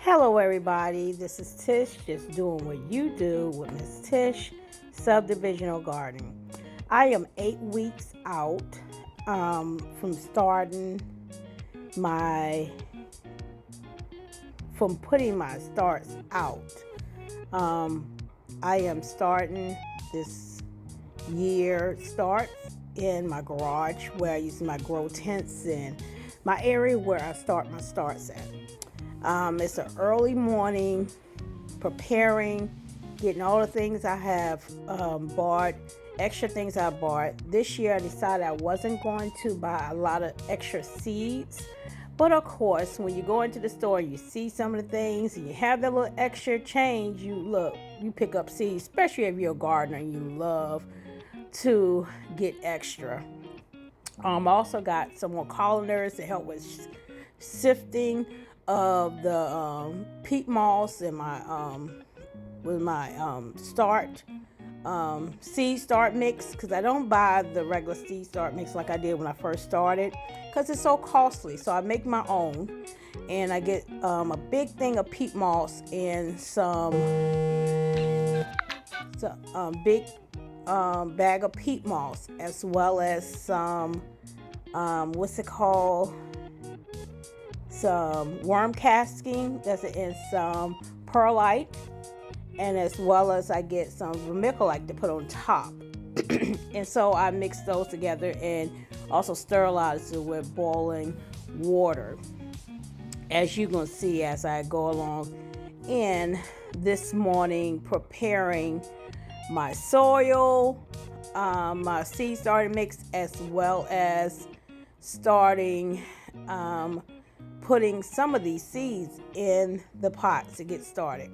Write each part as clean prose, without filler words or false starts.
Hello everybody, this is Tish, just doing what you do with Miss Tish, Subdivisional Gardening. I am 8 weeks out from starting my, from putting my starts out. I am starting this year starts in my garage where I use my grow tents and my area where I start my starts at. It's an early morning, preparing, getting all the things I have bought, extra things I bought. This year I decided I wasn't going to buy a lot of extra seeds. But of course, when you go into the store and you see some of the things and you have that little extra change, you pick up seeds, especially if you're a gardener and you love to get extra. I also got some more colanders to help with sifting of the peat moss in my with my seed start mix, because I don't buy the regular seed start mix like I did when I first started because it's so costly. So I make my own, and I get a big thing of peat moss and some big bag of peat moss, as well as some some worm casting and some perlite, and as well as I get some vermiculite to put on top. And so I mix those together and also sterilize it with boiling water, as you're going to see as I go along in this morning, preparing my soil, my seed starting mix, as well as starting putting some of these seeds in the pots to get started.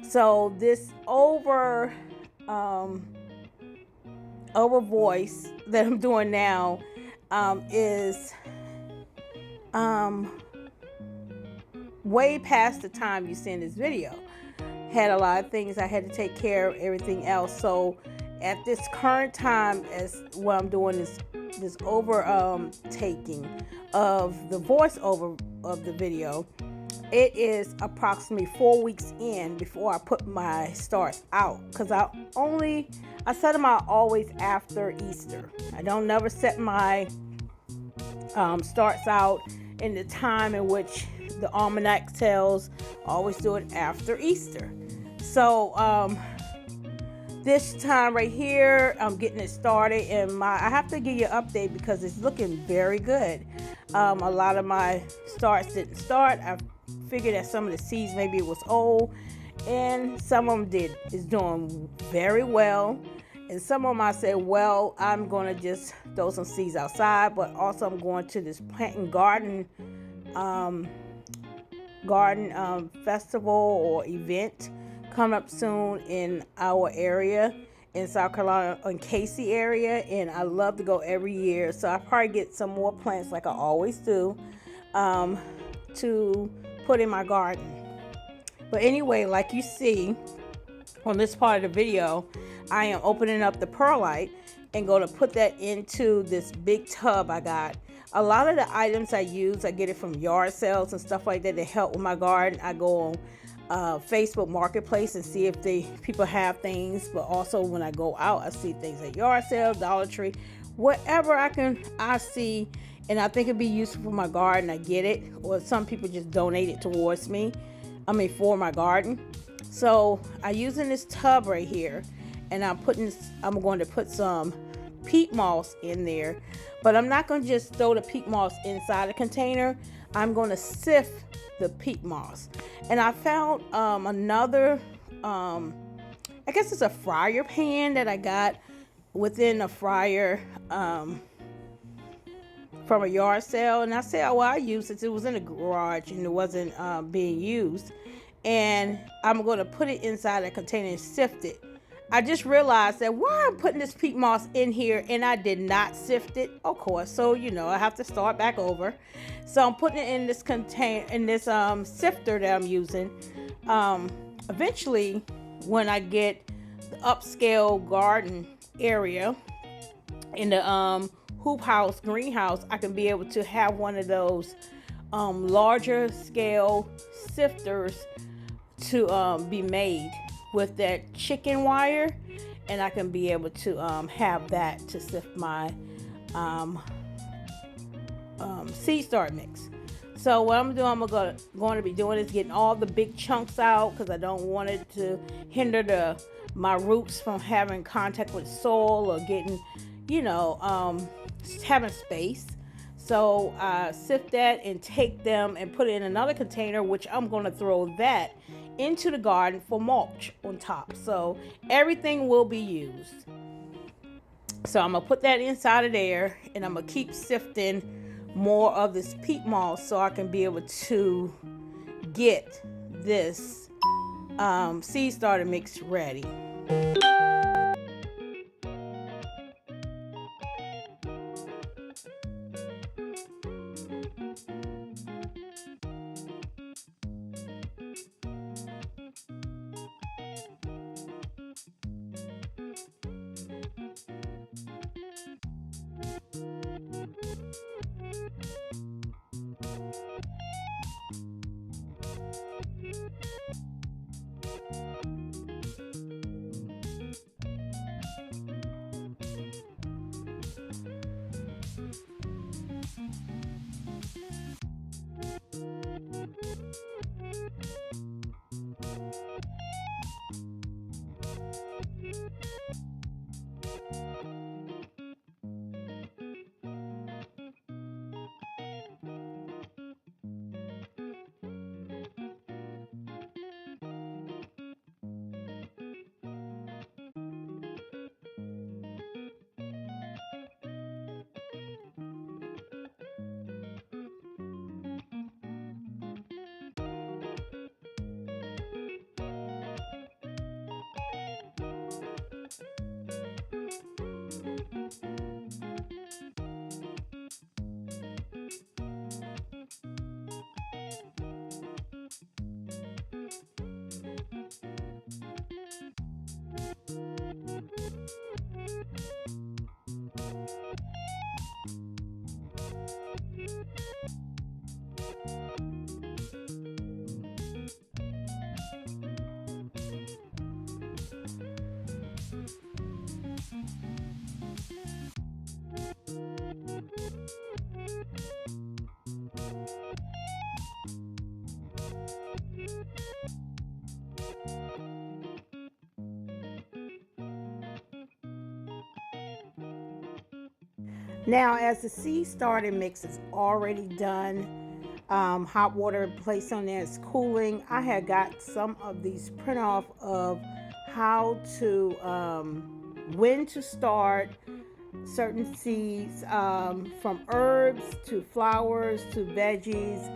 So this over voice that I'm doing now is way past the time you see in this video. Had a lot of things I had to take care of, everything else. So at this current time, as what I'm doing is this taking of the voiceover of the video. It is approximately 4 weeks in before I put my starts out, because I set them out always after Easter. I don't never set my starts out in the time in which the almanac tells. I always do it after Easter. So this time right here, I'm getting it started, and I have to give you an update because it's looking very good. A lot of my starts didn't start. I figured that some of the seeds maybe it was old, and some of them is doing very well. And some of them I said, well, I'm going to just throw some seeds outside, but also I'm going to this plant and garden festival or event coming up soon in our area in South Carolina, in Casey area, and I love to go every year. So I probably get some more plants like I always do to put in my garden. But anyway, like you see on this part of the video, I am opening up the perlite and going to put that into this big tub I got. A lot of the items I use, I get it from yard sales and stuff like that to help with my garden. I go on Facebook Marketplace and see if people have things, but also when I go out, I see things at yard sale, Dollar Tree, whatever I see, and I think it'd be useful for my garden. I get it, or some people just donate it towards me. For my garden. So I'm using this tub right here, and I'm going to put some peat moss in there, but I'm not going to just throw the peat moss inside a container. I'm going to sift the peat moss. And I found another, I guess it's a fryer pan that I got within a fryer from a yard sale. And I said, oh, well, I used it. It was in the garage and it wasn't being used. And I'm going to put it inside a container and sift it. I just realized that why I'm putting this peat moss in here and I did not sift it, of course. So, I have to start back over. So I'm putting it in this sifter that I'm using. Eventually, when I get the upscale garden area in the hoop house, greenhouse, I can be able to have one of those larger scale sifters to be made with that chicken wire, and I can be able to have that to sift my seed starter mix. So what I'm doing, going to be doing is getting all the big chunks out, because I don't want it to hinder my roots from having contact with soil or getting, having space. So I sift that and take them and put it in another container, which I'm going to throw that into the garden for mulch on top. So everything will be used. So I'm going to put that inside of there, and I'm going to keep sifting more of this peat moss so I can be able to get this seed starter mix ready. Now, as the seed starter mix is already done, hot water placed on there is cooling, I had got some of these print off of how to, when to start certain seeds, from herbs to flowers to veggies.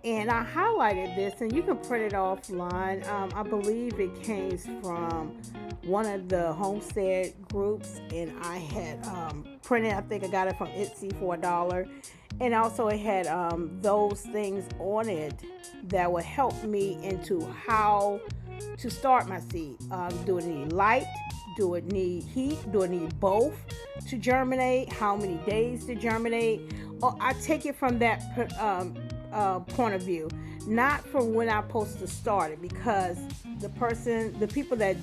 And I highlighted this, and you can print it offline. I believe it came from one of the homestead groups, and I had printed, I think I got it from Etsy for $1. And also it had those things on it that would help me into how to start my seed. Do it need light? Do it need heat? Do it need both to germinate? How many days to germinate? Or I take it from that point of view, not from when I'm supposed to start it, because the people that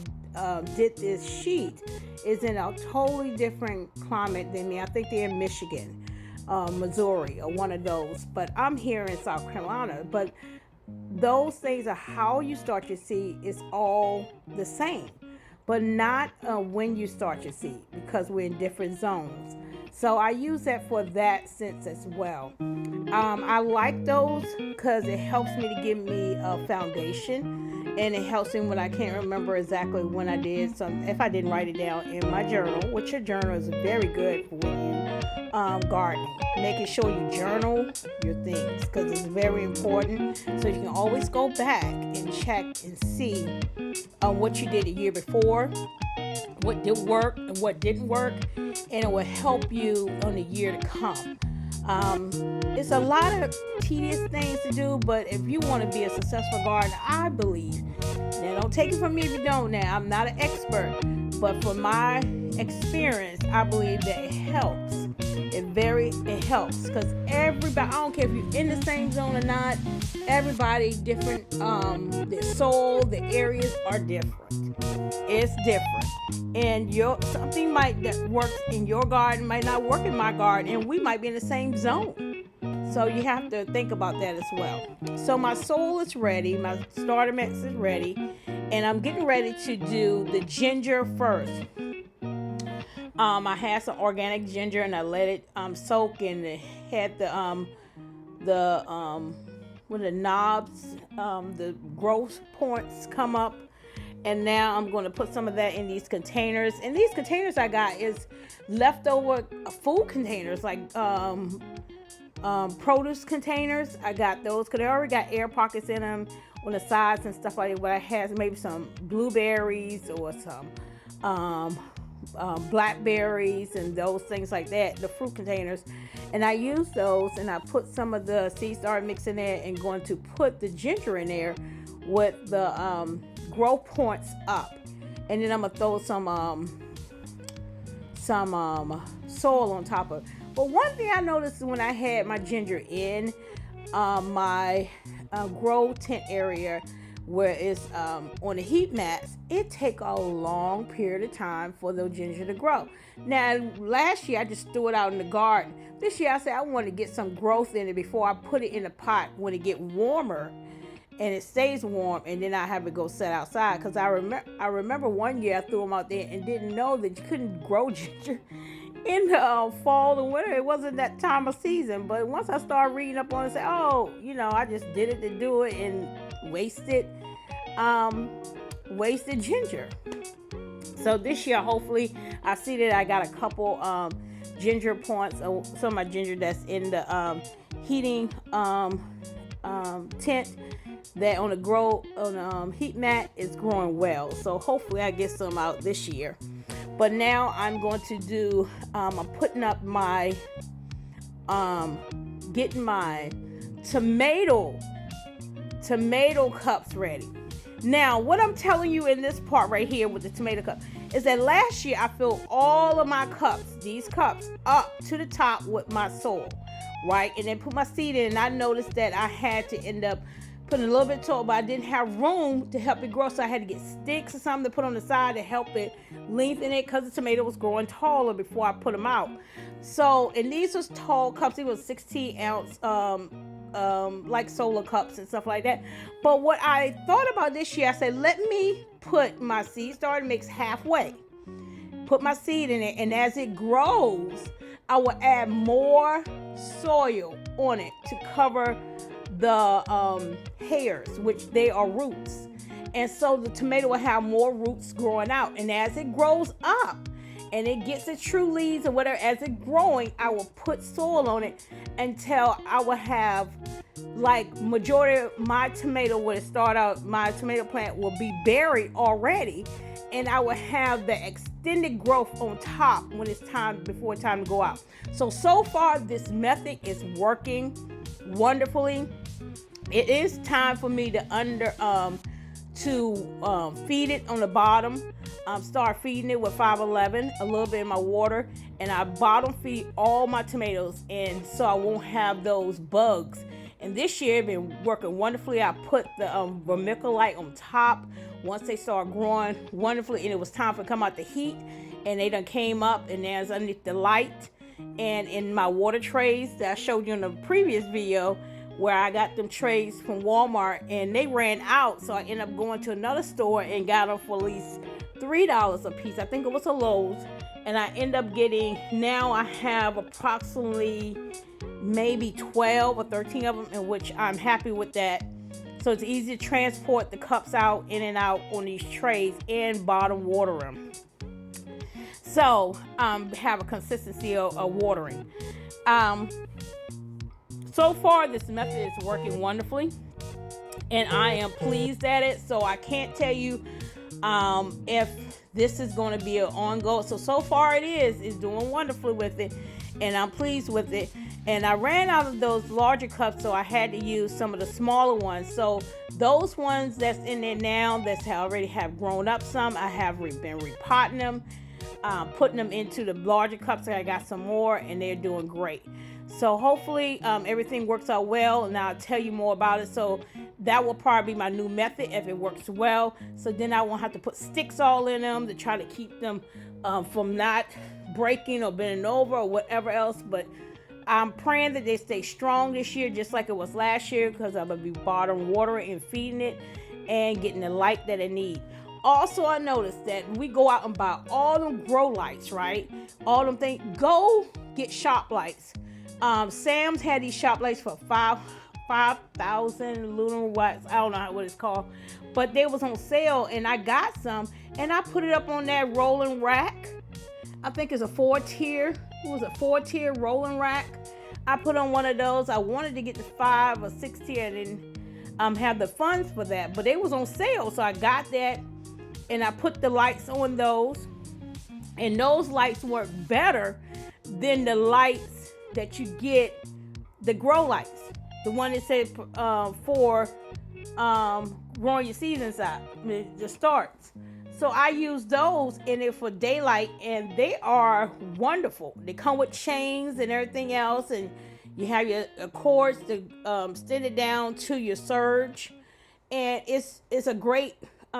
did this sheet is in a totally different climate than me. I think they're in Michigan, Missouri, or one of those, but I'm here in South Carolina. But those things are how you start your seed is all the same, but not when you start your seed, because we're in different zones. So I use that for that sense as well. I like those because it helps me to give me a foundation, and it helps me when I can't remember exactly when I did some. If I didn't write it down in my journal, which your journal is very good for when you gardening, making sure you journal your things, because it's very important. So you can always go back and check and see what you did the year before, what did work and what didn't work, and it will help you on the year to come. It's a lot of tedious things to do, but if you want to be a successful gardener, I believe, now don't take it from me if you don't, now I'm not an expert, but from my experience, I believe that it helps It helps because everybody, I don't care if you're in the same zone or not, everybody different, their soil, the areas are different. It's different. And something that works in your garden might not work in my garden, and we might be in the same zone. So you have to think about that as well. So my soil is ready, my starter mix is ready, and I'm getting ready to do the ginger first. I had some organic ginger and I let it soak, and it had the knobs, the growth points come up. And now I'm going to put some of that in these containers. And these containers I got is leftover food containers, like produce containers. I got those because they already got air pockets in them on the sides and stuff like that. What I had maybe some blueberries or some blackberries and those things like that, the fruit containers. And I use those, and I put some of the seed starter mix in there, and going to put the ginger in there with the growth points up. And then I'm gonna throw some soil on top of it. But one thing I noticed when I had my ginger in my grow tent area, where it's on the heat mats, it take a long period of time for the ginger to grow. Now, last year I just threw it out in the garden. This year I said I want to get some growth in it before I put it in the pot when it get warmer, and it stays warm, and then I have it go set outside. Because I remember one year I threw them out there and didn't know that you couldn't grow ginger in the fall and winter. It wasn't that time of season. But once I started reading up on it, I said, oh, I just did it to do it and wasted ginger. So this year, hopefully, I see that I got a couple ginger points, some of my ginger that's in the heating tent, that on the heat mat is growing well. So hopefully I get some out this year. But now I'm going to do, I'm putting up my, getting my tomato cups ready. Now, what I'm telling you in this part right here with the tomato cup is that last year I filled all of my cups, these cups, up to the top with my soil, right? And then put my seed in, and I noticed that I had to end up putting a little bit taller, but I didn't have room to help it grow, so I had to get sticks or something to put on the side to help it lengthen it, because the tomato was growing taller before I put them out. So, and these was tall cups. It was 16 ounce like solar cups and stuff like that. But what I thought about this year, I said, let me put my seed starter mix halfway, put my seed in it, and as it grows, I will add more soil on it to cover the hairs, which they are roots. And so the tomato will have more roots growing out. And as it grows up and it gets its true leaves or whatever, as it's growing, I will put soil on it until I will have, like, majority of my tomato, when it start out, my tomato plant will be buried already, and I will have the extended growth on top when it's time, before it's time to go out. So far this method is working wonderfully. It is time for me to feed it on the bottom. Start feeding it with 511, a little bit in my water, and I bottom feed all my tomatoes, and so I won't have those bugs. And this year, it's been working wonderfully. I put the vermiculite on top once they start growing wonderfully, and it was time for to come out the heat, and they done came up, and there's underneath the light. And in my water trays that I showed you in the previous video, where I got them trays from Walmart, and they ran out, so I ended up going to another store and got them for at least $3 a piece. I think it was a Lowe's, and I end up getting, now I have approximately maybe 12 or 13 of them, in which I'm happy with that. So it's easy to transport the cups out, in and out on these trays, and bottom water them. So have a consistency of watering. So far, this method is working wonderfully, and I am pleased at it. So I can't tell you if this is going to be an ongoing. So far it is doing wonderfully with it, and I'm pleased with it. And I ran out of those larger cups, so I had to use some of the smaller ones. So those ones that's in there now, that's already have grown up some, I have been repotting them. putting them into the larger cups. I got some more, and they're doing great. So hopefully everything works out well, and I'll tell you more about it. So that will probably be my new method if it works well. So then I won't have to put sticks all in them to try to keep them from not breaking or bending over or whatever else. But I'm praying that they stay strong this year, just like it was last year, because I'm going to be bottom watering and feeding it and getting the light that it needs. Also, I noticed that we go out and buy all them grow lights, right? All them things. Go get shop lights. Sam's had these shop lights for 5,000 lunar watts. I don't know what it's called, but they was on sale, and I got some, and I put it up on that rolling rack. I think it's a 4-tier. It was a 4-tier rolling rack. I put on one of those. I wanted to get the 5 or 6 tier. I didn't have the funds for that, but they was on sale, so I got that, and I put the lights on those, and those lights work better than the lights that you get, the grow lights, the one that says for growing your seeds inside, the starts. So I use those in it for daylight, and they are wonderful. They come with chains and everything else, and you have your cords to extend it down to your surge, and it's a great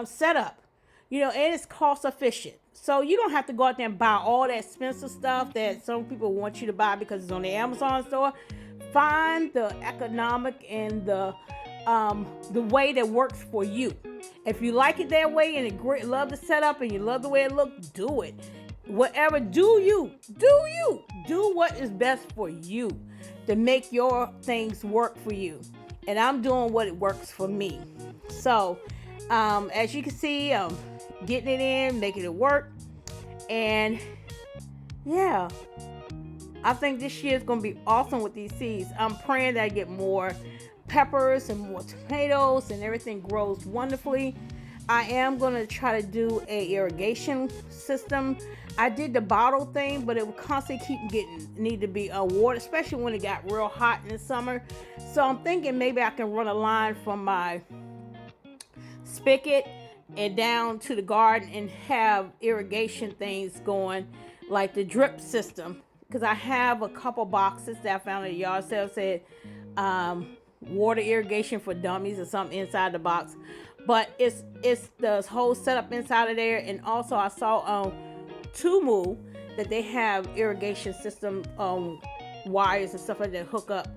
setup, and it's cost efficient. So you don't have to go out there and buy all that expensive stuff that some people want you to buy because it's on the Amazon store. Find the economic and the way that works for you. If you like it that way and love the setup and you love the way it looks, do it. Whatever, do what is best for you to make your things work for you. And I'm doing what it works for me. So as you can see, getting it in, making it work, and yeah, I think this year is going to be awesome with these seeds. I'm praying that I get more peppers and more tomatoes and everything grows wonderfully. I am going to try to do a irrigation system. I did the bottle thing, but it will constantly need to be watered, especially when it got real hot in the summer. So I'm thinking maybe I can run a line from my spigot and down to the garden and have irrigation things going, like the drip system, because I have a couple boxes that I found at the yard sale said water irrigation for dummies or something inside the box. But it's the whole setup inside of there. And also I saw on Tumu that they have irrigation system wires and stuff like that hook up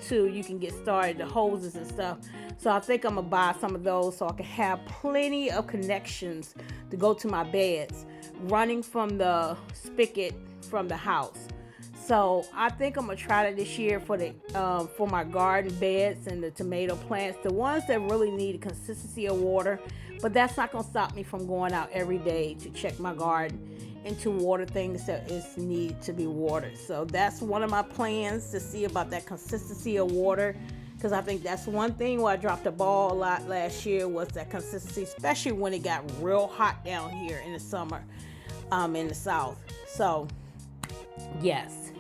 to, you can get started, the hoses and stuff. So I think I'm gonna buy some of those so I can have plenty of connections to go to my beds, running from the spigot from the house. So I think I'm gonna try that this year for my garden beds and the tomato plants, the ones that really need a consistency of water. But that's not gonna stop me from going out every day to check my garden and to water things that is need to be watered. So that's one of my plans, to see about that consistency of water, because I think that's one thing where I dropped the ball a lot last year, was that consistency, especially when it got real hot down here in the summer in the south. So yes.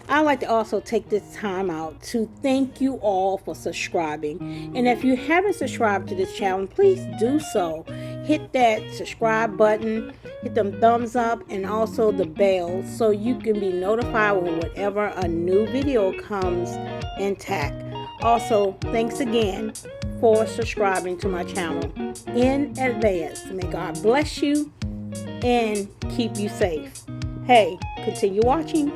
I'd like to also take this time out to thank you all for subscribing. And if you haven't subscribed to this channel, please do so. Hit that subscribe button, hit them thumbs up, and also the bell so you can be notified whenever a new video comes intact. Also, thanks again for subscribing to my channel in advance. May God bless you and keep you safe. Hey, continue watching.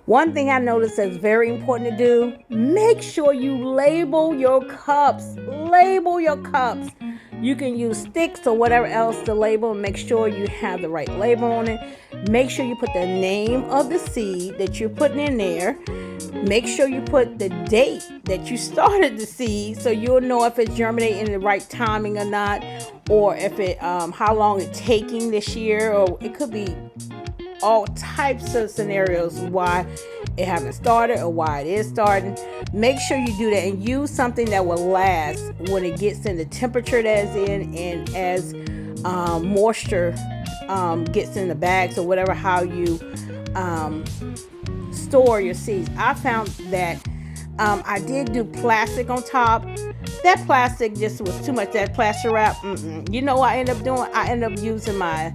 One thing I noticed that's very important to do, make sure you label your cups. Label your cups. You can use sticks or whatever else to label and make sure you have the right label on it. Make sure you put the name of the seed that you're putting in there. Make sure you put the date that you started the seed so you'll know if it's germinating in the right timing or not, or if it how long it's taking this year, or it could be all types of scenarios why it haven't started or why it is starting. Make sure you do that and use something that will last when it gets in the temperature that it's in, and as moisture gets in the bags or whatever, how you store your seeds. I found that I did do plastic on top. That plastic just was too much, that plastic wrap. You know what I end up doing? I end up using my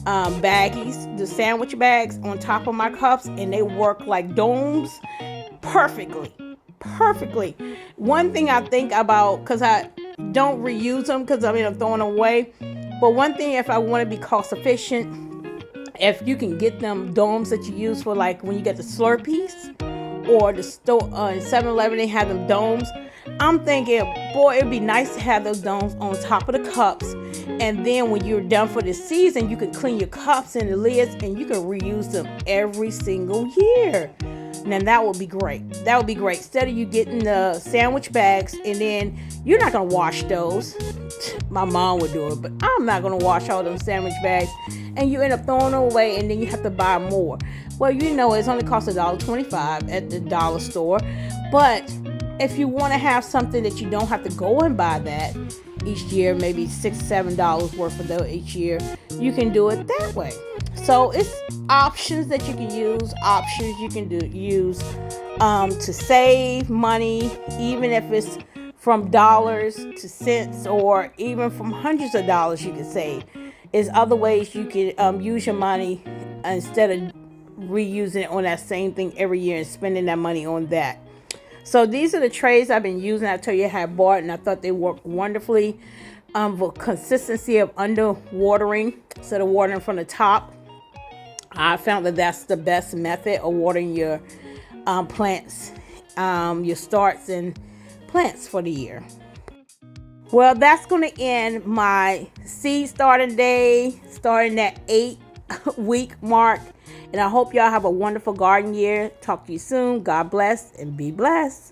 baggies, the sandwich bags on top of my cups, and they work like domes perfectly. One thing I think about, because I don't reuse them because I mean I'm throwing them away, but one thing, if I want to be cost efficient, if you can get them domes that you use for like when you get the Slurpees or the store in 7-Eleven, they have them domes. I'm thinking, boy, it'd be nice to have those domes on top of the cups, and then when you're done for the season, you can clean your cups and the lids and you can reuse them every single year. Now that would be great. That would be great. Instead of you getting the sandwich bags and then you're not going to wash those. My mom would do it, but I'm not going to wash all those sandwich bags, and you end up throwing them away and then you have to buy more. Well, you know, it's only cost $1.25 at the dollar store, but if you want to have something that you don't have to go and buy that each year, maybe $6-7 worth of those each year, you can do it that way. So it's options that you can use, options you can use to save money, even if it's from dollars to cents, or even from hundreds of dollars you can save. There's other ways you can use your money instead of reusing it on that same thing every year and spending that money on that. So these are the trays I've been using. I tell you, I had bought, and I thought they worked wonderfully for consistency of under watering instead of watering from the top. I found that that's the best method of watering your plants, your starts and plants for the year. Well, that's going to end my seed starting day, starting that 8-week mark. And I hope y'all have a wonderful garden year. Talk to you soon. God bless and be blessed.